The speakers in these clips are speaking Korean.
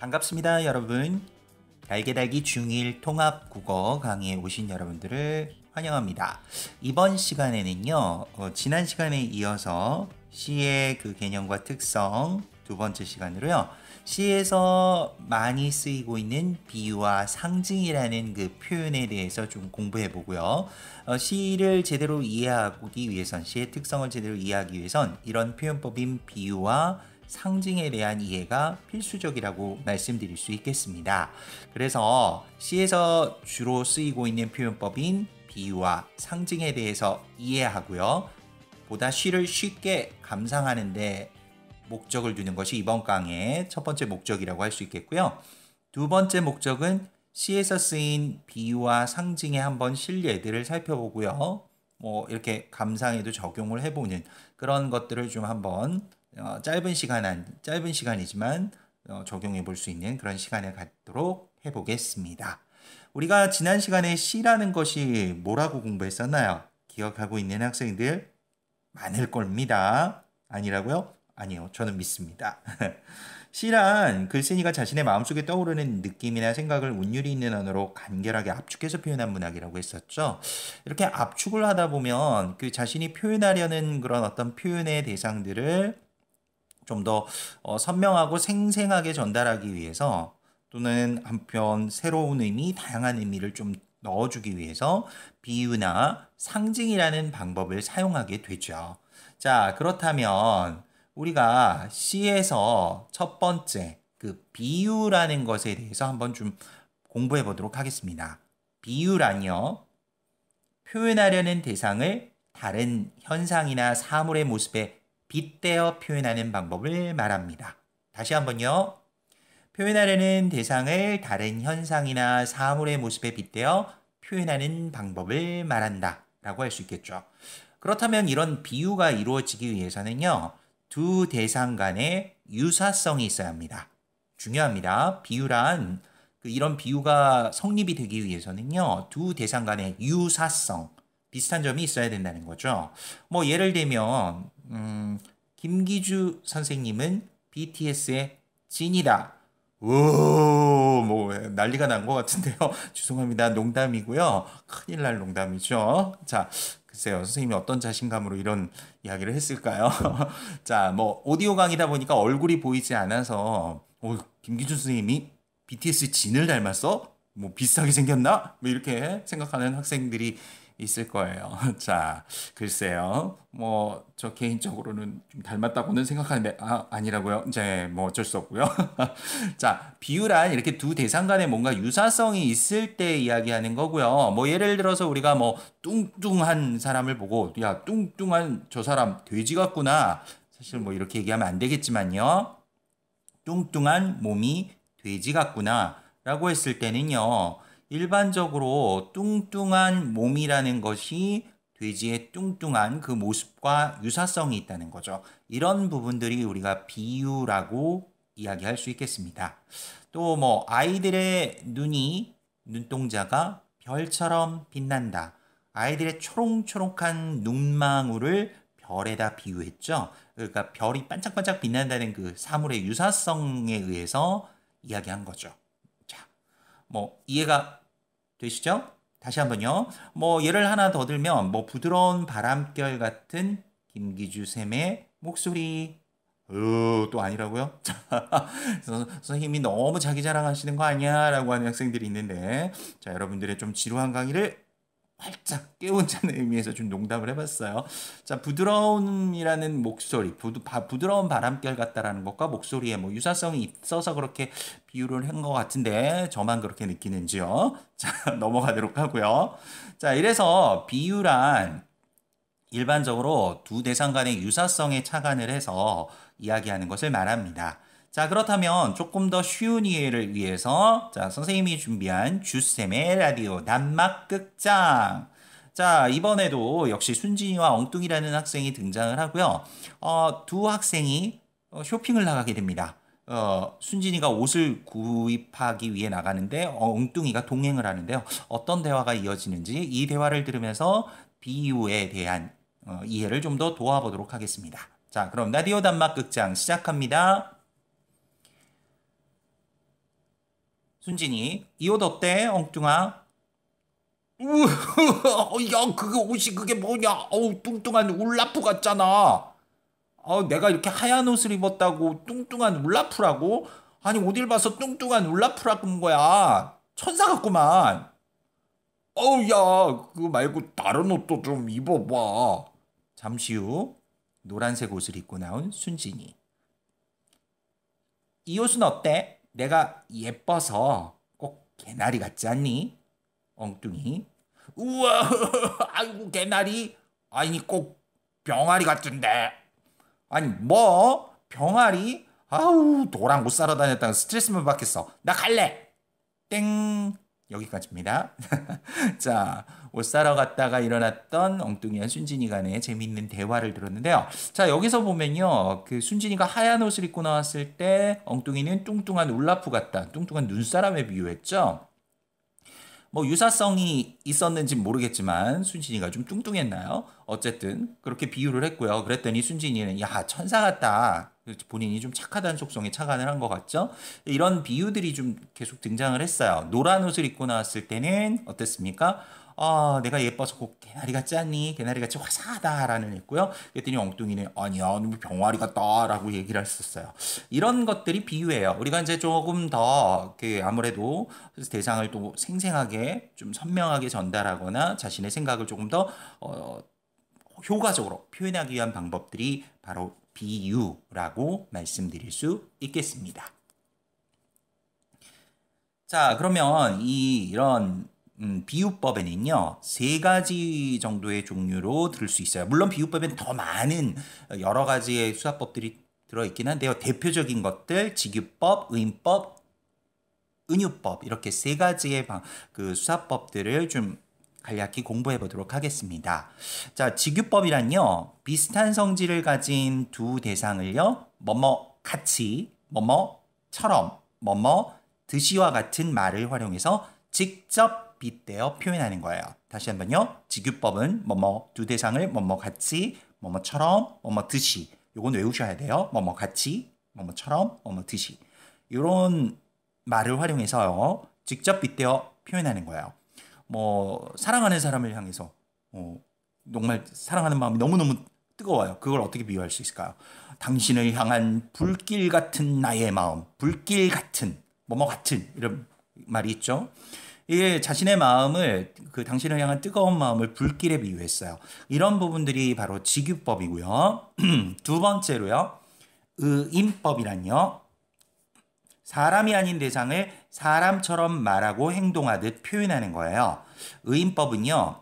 반갑습니다, 여러분. 달개달기 중1 통합 국어 강의에 오신 여러분들을 환영합니다. 이번 시간에는요, 지난 시간에 이어서 시의 그 개념과 특성 두 번째 시간으로요, 시에서 많이 쓰이고 있는 비유와 상징이라는 그 표현에 대해서 좀 공부해 보고요. 시를 제대로 이해하기 위해선, 시의 특성을 제대로 이해하기 위해선 이런 표현법인 비유와 상징에 대한 이해가 필수적이라고 말씀드릴 수 있겠습니다. 그래서 시에서 주로 쓰이고 있는 표현법인 비유와 상징에 대해서 이해하고요. 보다 시를 쉽게 감상하는데 목적을 두는 것이 이번 강의의 첫 번째 목적이라고 할 수 있겠고요. 두 번째 목적은 시에서 쓰인 비유와 상징의 한번 실례들을 살펴보고요. 이렇게 감상에도 적용을 해보는 그런 것들을 좀 한번 짧은 시간이지만 적용해 볼 수 있는 그런 시간을 갖도록 해보겠습니다. 우리가 지난 시간에 시라는 것이 뭐라고 공부했었나요? 기억하고 있는 학생들 많을 겁니다. 아니라고요? 아니요, 저는 믿습니다. 시란 글쓴이가 자신의 마음속에 떠오르는 느낌이나 생각을 운율이 있는 언어로 간결하게 압축해서 표현한 문학이라고 했었죠. 이렇게 압축을 하다 보면 그 자신이 표현하려는 그런 어떤 표현의 대상들을 좀 더 선명하고 생생하게 전달하기 위해서, 또는 한편 새로운 의미, 다양한 의미를 좀 넣어주기 위해서 비유나 상징이라는 방법을 사용하게 되죠. 자, 그렇다면 우리가 시에서 첫 번째 그 비유라는 것에 대해서 한번 좀 공부해 보도록 하겠습니다. 비유란요, 표현하려는 대상을 다른 현상이나 사물의 모습에 빗대어 표현하는 방법을 말합니다. 다시 한번요. 표현하려는 대상을 다른 현상이나 사물의 모습에 빗대어 표현하는 방법을 말한다 라고 할 수 있겠죠. 그렇다면 이런 비유가 이루어지기 위해서는요, 두 대상 간의 유사성이 있어야 합니다. 중요합니다. 비유란 이런 비유가 성립이 되기 위해서는요, 두 대상 간의 유사성, 비슷한 점이 있어야 된다는 거죠. 예를 들면 김기주 선생님은 BTS의 진이다. 난리가 난 것 같은데요. 죄송합니다. 농담이고요. 큰일 날 농담이죠. 자, 글쎄요. 선생님이 어떤 자신감으로 이런 이야기를 했을까요? 자, 오디오 강의다 보니까 얼굴이 보이지 않아서, 김기준 선생님이 BTS 진을 닮았어? 비슷하게 생겼나? 이렇게 생각하는 학생들이 있을 거예요. 자, 글쎄요. 저 개인적으로는 좀 닮았다고는 생각하는데, 아니라고요? 이제 어쩔 수 없고요. 자, 비유란 이렇게 두 대상 간에 뭔가 유사성이 있을 때 이야기하는 거고요. 예를 들어서 우리가 뚱뚱한 사람을 보고, 야, 뚱뚱한 저 사람 돼지 같구나. 사실 이렇게 얘기하면 안 되겠지만요. 뚱뚱한 몸이 돼지 같구나 라고 했을 때는요, 일반적으로 뚱뚱한 몸이라는 것이 돼지의 뚱뚱한 그 모습과 유사성이 있다는 거죠. 이런 부분들이 우리가 비유라고 이야기할 수 있겠습니다. 또 아이들의 눈동자가 별처럼 빛난다. 아이들의 초롱초롱한 눈망울을 별에다 비유했죠. 그러니까 별이 반짝반짝 빛난다는 그 사물의 유사성에 의해서 이야기한 거죠. 자, 이해가 되시죠? 다시 한번요. 예를 하나 더 들면 부드러운 바람결 같은 김기주 쌤의 목소리. 또 아니라고요? 선생님이 너무 자기 자랑하시는 거 아니야? 라고 하는 학생들이 있는데, 자, 여러분들의 좀 지루한 강의를 활짝 깨우자는 의미에서 좀 농담을 해봤어요. 자, 부드러움이라는 목소리, 부드러운 바람결 같다라는 것과 목소리에 유사성이 있어서 그렇게 비유를 한 것 같은데, 저만 그렇게 느끼는지요? 자, 넘어가도록 하고요. 자, 이래서 비유란 일반적으로 두 대상 간의 유사성에 착안을 해서 이야기하는 것을 말합니다. 자, 그렇다면 조금 더 쉬운 이해를 위해서, 자, 선생님이 준비한 주쌤의 라디오 단막극장. 자, 이번에도 역시 순진이와 엉뚱이라는 학생이 등장을 하고요. 두 학생이 쇼핑을 나가게 됩니다. 순진이가 옷을 구입하기 위해 나가는데 엉뚱이가 동행을 하는데요. 어떤 대화가 이어지는지 이 대화를 들으면서 비유에 대한 이해를 좀 더 도와보도록 하겠습니다. 자, 그럼 라디오 단막극장 시작합니다. 순진이, 이 옷 어때, 엉뚱아? 우와, 야, 그게 옷이 그게 뭐냐? 어우, 뚱뚱한 울라프 같잖아. 내가 이렇게 하얀 옷을 입었다고 뚱뚱한 울라프라고? 아니, 어딜 봐서 뚱뚱한 울라프라고 한 거야. 천사 같구만. 야, 그거 말고 다른 옷도 좀 입어봐. 잠시 후 노란색 옷을 입고 나온 순진이. 이 옷은 어때? 내가 예뻐서 꼭 개나리 같지 않니? 엉뚱이. 우와, 아이고 개나리. 아니 꼭 병아리 같은데. 아니 뭐? 병아리? 아우 도랑 못 살아 다녔다가 스트레스만 받겠어. 나 갈래. 땡. 여기까지입니다. 자, 옷 사러 갔다가 일어났던 엉뚱이와 순진이 간의 재미있는 대화를 들었는데요. 자, 여기서 보면요. 그 순진이가 하얀 옷을 입고 나왔을 때 엉뚱이는 뚱뚱한 울라프 같다. 뚱뚱한 눈사람에 비유했죠. 뭐 유사성이 있었는지 모르겠지만 순진이가 좀 뚱뚱했나요? 어쨌든 그렇게 비유를 했고요. 그랬더니 순진이는 야 천사 같다. 본인이 좀 착하다는 속성에 착안을 한 것 같죠? 이런 비유들이 좀 계속 등장을 했어요. 노란 옷을 입고 나왔을 때는 어땠습니까? 내가 예뻐서 꼭 개나리 같지 않니? 개나리 같이 화사하다라는 했고요. 그랬더니 엉뚱이는 아니야, 너무 병아리 같다라고 얘기를 했었어요. 이런 것들이 비유예요. 우리가 이제 조금 더 아무래도 대상을 또 생생하게 좀 선명하게 전달하거나 자신의 생각을 조금 더 효과적으로 표현하기 위한 방법들이 바로 비유라고 말씀드릴 수 있겠습니다. 자, 그러면 이런 비유법에는요, 세 가지 정도의 종류로 들을 수 있어요. 물론 비유법엔 더 많은 여러 가지의 수사법들이 들어있긴 한데요. 대표적인 것들, 직유법, 의인법, 은유법, 이렇게 세 가지의 그 수사법들을 좀 간략히 공부해 보도록 하겠습니다. 자, 직유법이란요, 비슷한 성질을 가진 두 대상을요, 뭐뭐 같이, 뭐뭐처럼, 뭐뭐 듯이와 같은 말을 활용해서 직접 빗대어 표현하는 거예요. 다시 한번요. 직유법은 뭐뭐 두 대상을 뭐뭐 같이, 뭐뭐처럼, 뭐뭐 듯이. 요건 외우셔야 돼요. 뭐뭐 같이, 뭐뭐처럼, 뭐뭐 듯이. 이런 말을 활용해서요. 직접 빗대어 표현하는 거예요. 뭐 사랑하는 사람을 향해서 정말 사랑하는 마음이 너무너무 뜨거워요. 그걸 어떻게 비유할 수 있을까요? 당신을 향한 불길 같은 나의 마음, 불길 같은 뭐뭐 같은 이런 말이 있죠. 이게 자신의 마음을 그 당신을 향한 뜨거운 마음을 불길에 비유했어요. 이런 부분들이 바로 직유법이고요. 두 번째로요. 의인법이란요. 사람이 아닌 대상을 사람처럼 말하고 행동하듯 표현하는 거예요. 의인법은요.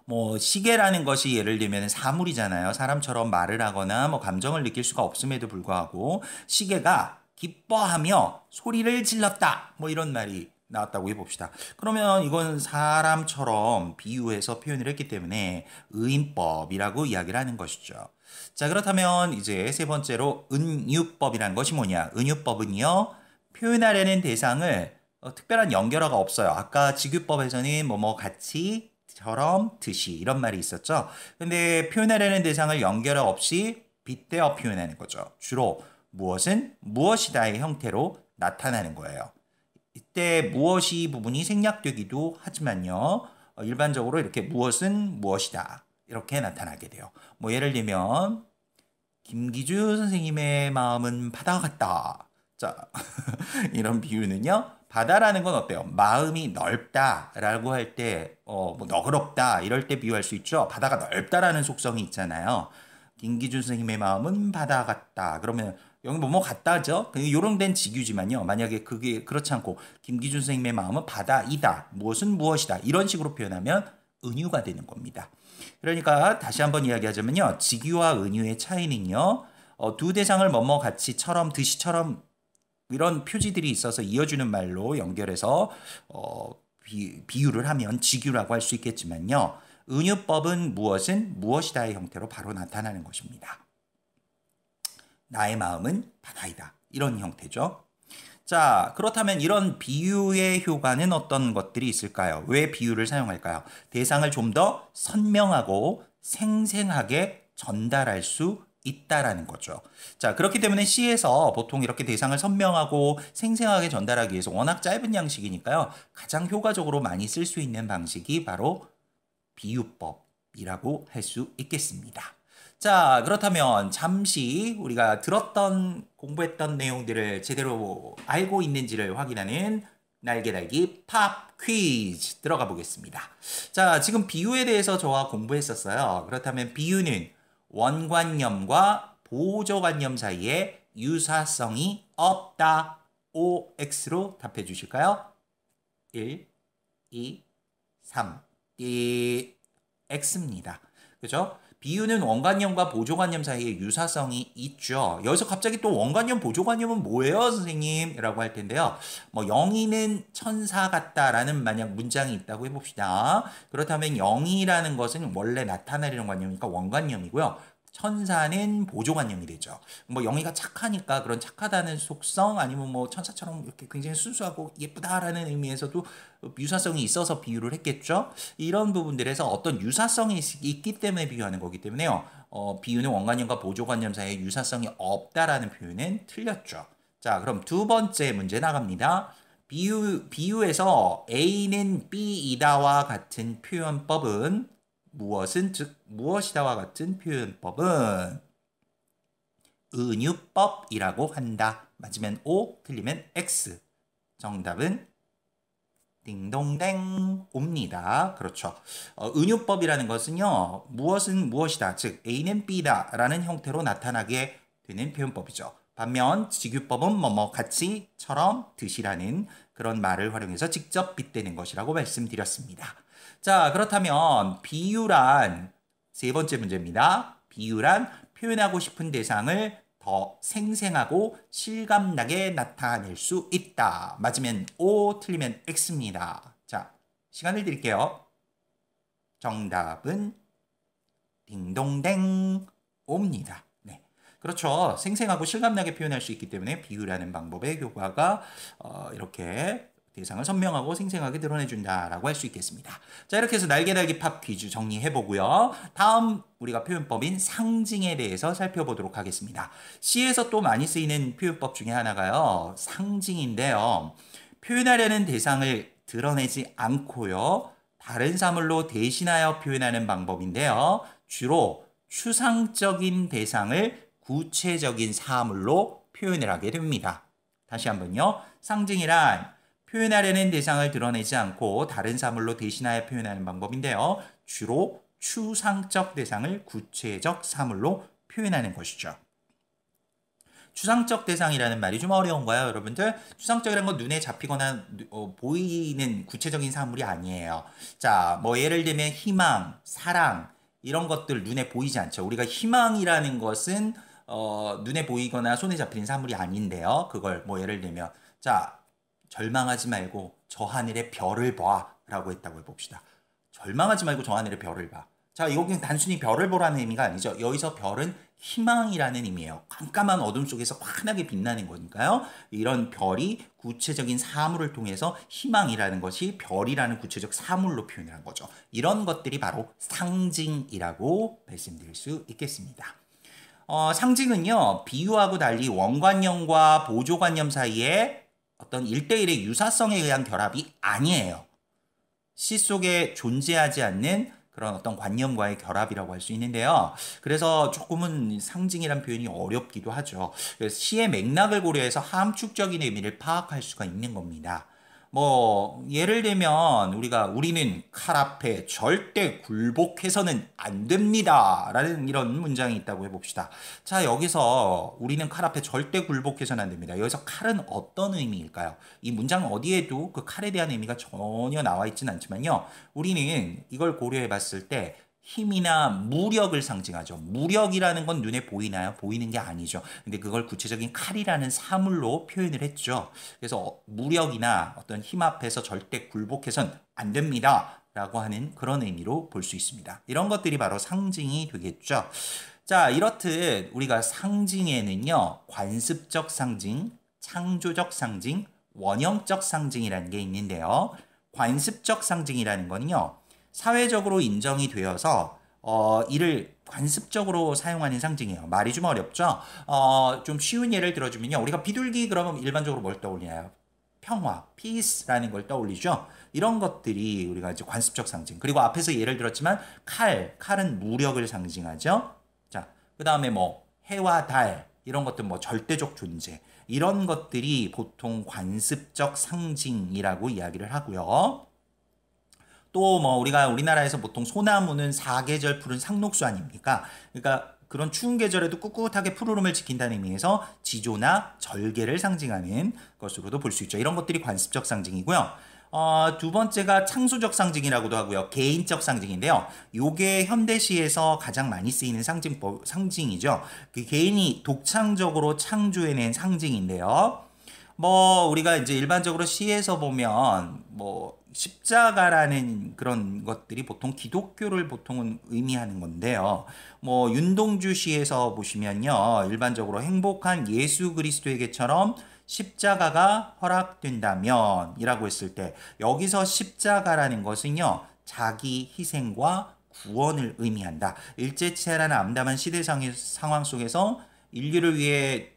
뭐 시계라는 것이 예를 들면 사물이잖아요. 사람처럼 말을 하거나 뭐 감정을 느낄 수가 없음에도 불구하고 시계가 기뻐하며 소리를 질렀다. 뭐 이런 말이 나왔다고 해봅시다. 그러면 이건 사람처럼 비유해서 표현을 했기 때문에 의인법이라고 이야기를 하는 것이죠. 자, 그렇다면 이제 세 번째로 은유법이란 것이 뭐냐? 은유법은요, 표현하려는 대상을 특별한 연결어가 없어요. 아까 직유법에서는 뭐뭐 같이, 처럼, 듯이 이런 말이 있었죠. 근데 표현하려는 대상을 연결어 없이 빗대어 표현하는 거죠. 주로 무엇은 무엇이다의 형태로 나타나는 거예요. 이때 무엇이 부분이 생략되기도 하지만요. 일반적으로 이렇게 무엇은 무엇이다. 이렇게 나타나게 돼요. 뭐 예를 들면 김기주 선생님의 마음은 바다 같다. 자, 이런 비유는요. 바다라는 건 어때요? 마음이 넓다라고 할 때, 뭐 너그럽다 이럴 때 비유할 수 있죠. 바다가 넓다라는 속성이 있잖아요. 김기주 선생님의 마음은 바다 같다. 그러면 여기 뭐뭐 같다죠? 요런된 직유지만요. 만약에 그게 그렇지 않고 김기준 선생님의 마음은 바다이다. 무엇은 무엇이다. 이런 식으로 표현하면 은유가 되는 겁니다. 그러니까 다시 한번 이야기하자면요. 직유와 은유의 차이는요. 두 대상을 뭐뭐 같이처럼 듯이처럼 이런 표지들이 있어서 이어주는 말로 연결해서 비유를 하면 직유라고 할 수 있겠지만요. 은유법은 무엇은 무엇이다의 형태로 바로 나타나는 것입니다. 나의 마음은 바다이다. 이런 형태죠. 자, 그렇다면 이런 비유의 효과는 어떤 것들이 있을까요? 왜 비유를 사용할까요? 대상을 좀 더 선명하고 생생하게 전달할 수 있다라는 거죠. 자, 그렇기 때문에 C에서 보통 이렇게 대상을 선명하고 생생하게 전달하기 위해서 워낙 짧은 양식이니까요. 가장 효과적으로 많이 쓸 수 있는 방식이 바로 비유법이라고 할 수 있겠습니다. 자, 그렇다면 잠시 우리가 들었던 공부했던 내용들을 제대로 알고 있는지를 확인하는 날개달기 팝 퀴즈 들어가 보겠습니다. 자, 지금 비유에 대해서 저와 공부했었어요. 그렇다면 비유는 원관념과 보조관념 사이에 유사성이 없다. OX로 답해 주실까요? 1, 2, 3. X입니다. 그죠? 비유는 원관념과 보조관념 사이에 유사성이 있죠. 여기서 갑자기 또 원관념, 보조관념은 뭐예요, 선생님? 라고 할 텐데요. 뭐 영희는 천사 같다라는 만약 문장이 있다고 해봅시다. 그렇다면 영희라는 것은 원래 나타나려는 관념이니까 원관념이고요. 천사는 보조관념이 되죠. 뭐 영희가 착하니까 그런 착하다는 속성 아니면 뭐 천사처럼 이렇게 굉장히 순수하고 예쁘다라는 의미에서도 유사성이 있어서 비유를 했겠죠. 이런 부분들에서 어떤 유사성이 있기 때문에 비유하는 거기 때문에요. 비유는 원관념과 보조관념 사이에 유사성이 없다라는 표현은 틀렸죠. 자, 그럼 두 번째 문제 나갑니다. 비유에서 A는 B이다와 같은 표현법은 무엇은 즉 무엇이다와 같은 표현법은 은유법이라고 한다. 맞으면 O, 틀리면 X. 정답은 딩동댕 옵니다. 그렇죠. 은유법이라는 것은요. 무엇은 무엇이다. 즉 A는 B다 라는 형태로 나타나게 되는 표현법이죠. 반면 직유법은 뭐뭐 같이처럼 듯이라는 그런 말을 활용해서 직접 빗대는 것이라고 말씀드렸습니다. 자, 그렇다면 비유란 세 번째 문제입니다. 비유란 표현하고 싶은 대상을 더 생생하고 실감나게 나타낼 수 있다. 맞으면 O, 틀리면 X입니다. 자, 시간을 드릴게요. 정답은 딩동댕 O입니다. 네, 그렇죠. 생생하고 실감나게 표현할 수 있기 때문에 비유라는 방법의 효과가 이렇게 대상을 선명하고 생생하게 드러내준다라고 할 수 있겠습니다. 자, 이렇게 해서 날개달기 팝 퀴즈 정리해보고요. 다음 우리가 표현법인 상징에 대해서 살펴보도록 하겠습니다. 시에서 또 많이 쓰이는 표현법 중에 하나가요. 상징인데요. 표현하려는 대상을 드러내지 않고요. 다른 사물로 대신하여 표현하는 방법인데요. 주로 추상적인 대상을 구체적인 사물로 표현을 하게 됩니다. 다시 한번요. 상징이란 표현하려는 대상을 드러내지 않고 다른 사물로 대신하여 표현하는 방법인데요. 주로 추상적 대상을 구체적 사물로 표현하는 것이죠. 추상적 대상이라는 말이 좀 어려운가요, 여러분들? 추상적이라는 건 눈에 잡히거나 보이는 구체적인 사물이 아니에요. 자, 뭐 예를 들면 희망, 사랑 이런 것들 눈에 보이지 않죠. 우리가 희망이라는 것은 눈에 보이거나 손에 잡히는 사물이 아닌데요. 그걸 뭐 예를 들면 자, 절망하지 말고 저 하늘의 별을 봐 라고 했다고 해봅시다. 절망하지 말고 저 하늘의 별을 봐. 자, 이거 그냥 단순히 별을 보라는 의미가 아니죠. 여기서 별은 희망이라는 의미예요. 깜깜한 어둠 속에서 환하게 빛나는 거니까요. 이런 별이 구체적인 사물을 통해서 희망이라는 것이 별이라는 구체적 사물로 표현을 한 거죠. 이런 것들이 바로 상징이라고 말씀드릴 수 있겠습니다. 상징은요, 비유하고 달리 원관념과 보조관념 사이에 어떤 1대1의 유사성에 의한 결합이 아니에요. 시 속에 존재하지 않는 그런 어떤 관념과의 결합이라고 할 수 있는데요. 그래서 조금은 상징이란 표현이 어렵기도 하죠. 그래서 시의 맥락을 고려해서 함축적인 의미를 파악할 수가 있는 겁니다. 뭐 예를 들면 우리는 칼 앞에 절대 굴복해서는 안 됩니다 라는 이런 문장이 있다고 해봅시다. 자, 여기서 우리는 칼 앞에 절대 굴복해서는 안 됩니다. 여기서 칼은 어떤 의미일까요? 이 문장 어디에도 그 칼에 대한 의미가 전혀 나와 있지는 않지만요. 우리는 이걸 고려해 봤을 때 힘이나 무력을 상징하죠. 무력이라는 건 눈에 보이나요? 보이는 게 아니죠. 근데 그걸 구체적인 칼이라는 사물로 표현을 했죠. 그래서 무력이나 어떤 힘 앞에서 절대 굴복해선 안 됩니다 라고 하는 그런 의미로 볼 수 있습니다. 이런 것들이 바로 상징이 되겠죠. 자, 이렇듯 우리가 상징에는요, 관습적 상징, 창조적 상징, 원형적 상징이라는 게 있는데요. 관습적 상징이라는 거는요, 사회적으로 인정이 되어서 이를 관습적으로 사용하는 상징이에요. 말이 좀 어렵죠? 좀 쉬운 예를 들어주면요. 우리가 비둘기 그러면 일반적으로 뭘 떠올리나요? 평화, peace라는 걸 떠올리죠. 이런 것들이 우리가 이제 관습적 상징. 그리고 앞에서 예를 들었지만 칼은 무력을 상징하죠. 자, 그 다음에 뭐 해와 달 이런 것들 뭐 절대적 존재 이런 것들이 보통 관습적 상징이라고 이야기를 하고요. 또 뭐 우리가 우리나라에서 보통 소나무는 사계절 푸른 상록수 아닙니까? 그러니까 그런 추운 계절에도 꿋꿋하게 푸르름을 지킨다는 의미에서 지조나 절개를 상징하는 것으로도 볼 수 있죠. 이런 것들이 관습적 상징이고요. 두 번째가 창조적 상징이라고도 하고요. 개인적 상징인데요. 요게 현대시에서 가장 많이 쓰이는 상징이죠. 그 개인이 독창적으로 창조해낸 상징인데요. 뭐 우리가 이제 일반적으로 시에서 보면 뭐 십자가라는 그런 것들이 보통 기독교를 보통은 의미하는 건데요. 뭐 윤동주 시에서 보시면요. 일반적으로 행복한 예수 그리스도에게처럼 십자가가 허락된다면 이라고 했을 때 여기서 십자가라는 것은요. 자기 희생과 구원을 의미한다. 일제치하라는 암담한 시대 상황 속에서 인류를 위해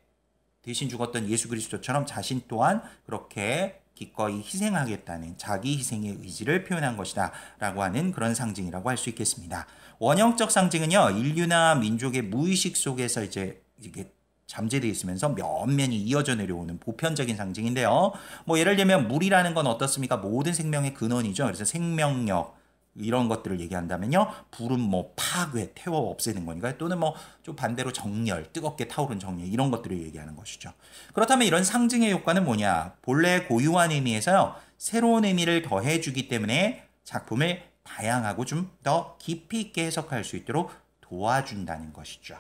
대신 죽었던 예수 그리스도처럼 자신 또한 그렇게 기꺼이 희생하겠다는 자기 희생의 의지를 표현한 것이다 라고 하는 그런 상징이라고 할 수 있겠습니다. 원형적 상징은요. 인류나 민족의 무의식 속에서 이제 이게 잠재되어 있으면서 면면이 이어져 내려오는 보편적인 상징인데요. 뭐 예를 들면 물이라는 건 어떻습니까? 모든 생명의 근원이죠. 그래서 생명력 이런 것들을 얘기한다면요. 불은 뭐 파괴, 태워 없애는 거니까 또는 뭐 좀 반대로 정열, 뜨겁게 타오른 정열 이런 것들을 얘기하는 것이죠. 그렇다면 이런 상징의 효과는 뭐냐? 본래 고유한 의미에서요. 새로운 의미를 더해주기 때문에 작품을 다양하고 좀 더 깊이 있게 해석할 수 있도록 도와준다는 것이죠.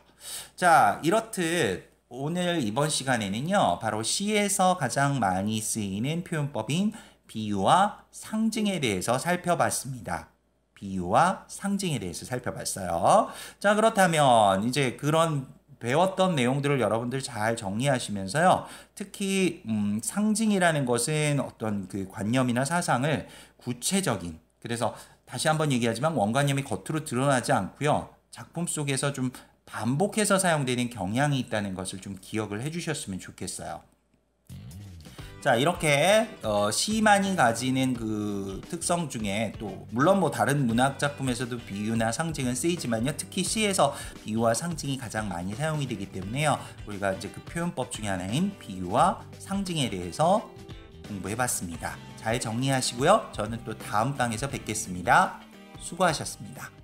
자, 이렇듯 오늘 이번 시간에는요. 바로 시에서 가장 많이 쓰이는 표현법인 비유와 상징에 대해서 살펴봤습니다. 비유와 상징에 대해서 살펴봤어요. 자, 그렇다면 이제 그런 배웠던 내용들을 여러분들 잘 정리하시면서요. 특히 상징이라는 것은 어떤 그 관념이나 사상을 구체적인 그래서 다시 한번 얘기하지만 원관념이 겉으로 드러나지 않고요. 작품 속에서 좀 반복해서 사용되는 경향이 있다는 것을 좀 기억을 해주셨으면 좋겠어요. 자, 이렇게 시만이 가지는 그 특성 중에 또 물론 뭐 다른 문학 작품에서도 비유나 상징은 쓰이지만요. 특히 시에서 비유와 상징이 가장 많이 사용이 되기 때문에요. 우리가 이제 그 표현법 중에 하나인 비유와 상징에 대해서 공부해봤습니다. 잘 정리하시고요. 저는 또 다음 강에서 뵙겠습니다. 수고하셨습니다.